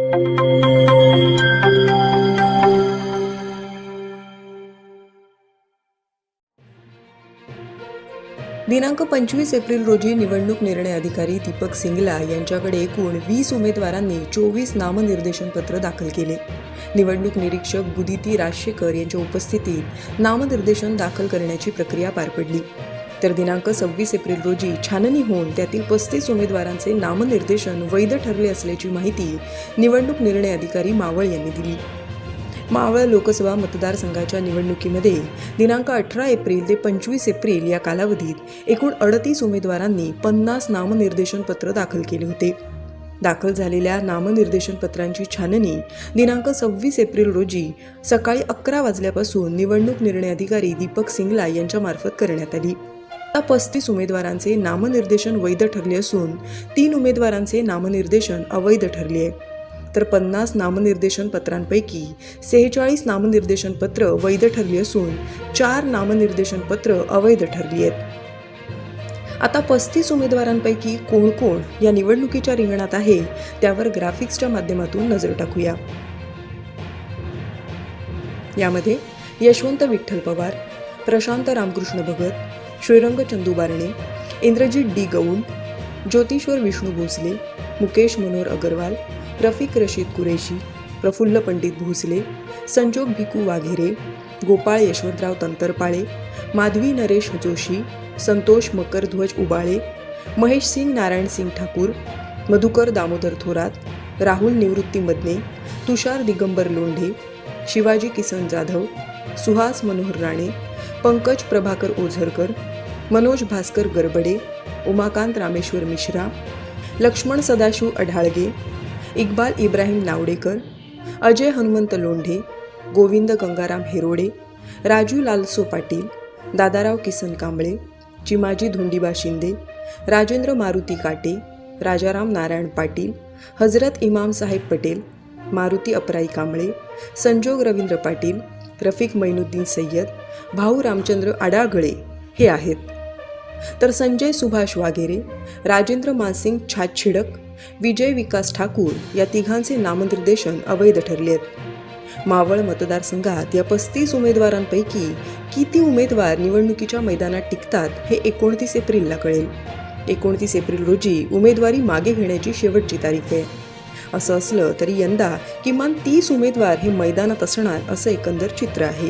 दिनांक 25 एप्रिल रोजी निवडणूक निर्णय अधिकारी दीपक सिंगला यांच्याकडे एकूण 20 उमेदवारांनी 24 नामनिर्देशन पत्र दाखल केले। निवडणूक निरीक्षक बुदिती राजशेखर यांच्या उपस्थितीत नामनिर्देशन दाखल करण्याची प्रक्रिया पार पडली। तर दिनांक 26 एप्रिल रोजी छाननी होऊन त्यातील 35 उमेदवारांचे नामनिर्देशन वैध ठरले असल्याची माहिती निवडणूक निर्णय अधिकारी मावळ यांनी दिली। मावळ लोकसभा मतदारसंघाच्या निवडणुकीमध्ये दिनांक 18 एप्रिल ते 25 एप्रिल या कालावधीत एकूण 38 उमेदवारांनी 50 नामनिर्देशन पत्र दाखल केले होते। दाखल झालेल्या नामनिर्देशन पत्रांची छाननी दिनांक 26 एप्रिल रोजी सकाळी 11 वाजल्यापासून निवडणूक निर्णय अधिकारी दीपक सिंगला यांच्या मार्फत करण्यात आली। 35 उमेदवारांचे नामनिर्देशन वैध ठरले असून 3 उमेदवारांचे नामनिर्देशन अवैध ठरले आहे। तर 50 नामनिर्देशन पत्रांपैकी 46 नामनिर्देशन पत्र वैध ठरली असून 4 नामनिर्देशन पत्र अवैध ठरली आहेत। आता 35 उमेदवारांपैकी कोण कोण या निवडणुकीच्या रिंगणात आहे त्यावर ग्राफिक्सच्या माध्यमातून नजर टाकूया। यामध्ये यशवंत विठ्ठल पवार, प्रशांत रामकृष्ण भगत, श्रीरंग चंदू बारणे, इंद्रजीत डी गौंड, ज्योतिश्वर विष्णू भोसले, मुकेश मनोहर अगरवाल, रफिक रशीद कुरेशी, प्रफुल्ल पंडित भोसले, संजोग भिकू वाघेरे, गोपाळ यशवंतराव तंतरपाळे, माधवी नरेश जोशी, संतोष मकरध्वज उबाळे, महेश सिंग नारायण सिंग ठाकूर, मधुकर दामोदर थोरात, राहुल निवृत्ती मदने, तुषार दिगंबर लोंढे, शिवाजी किसन जाधव, सुहास मनोहर राणे, पंकज प्रभाकर ओझरकर, मनोज भास्कर गरबडे, उमाकांत रामेश्वर मिश्रा, लक्ष्मण सदाशिव अढाळगे, इक्बाल इब्राहिम नावडेकर, अजय हनुमंत लोंढे, गोविंद गंगाराम हेरोडे, राजू लालसो पाटील, दादाराव किसन कांबळे, चिमाजी धोंडीबा शिंदे, राजेंद्र मारुती काटे, राजाराम नारायण पाटील, हजरत इमाम साहेब पटेल, मारुती अपराई कांबळे, संजोग रवींद्र पाटील, रफिक मैनुद्दीन सय्यद, भाऊ रामचंद्र आडागळे हे आहेत। तर संजय सुभाष वाघेरे, राजेंद्र मानसिंग छाछिडक, विजय विकास ठाकूर या तिघांचे नामनिर्देशन अवैध ठरले आहेत। मावळ मतदारसंघात या 35 उमेदवारांपैकी किती उमेदवार निवडणुकीच्या मैदानात टिकतात हे 29 एप्रिलला कळेल। 29 एप्रिल रोजी उमेदवारी मागे घेण्याची शेवटची तारीख आहे। असं असलं तरी यंदा किमान 30 उमेदवार हे मैदानात असणार असं एकंदर चित्र आहे।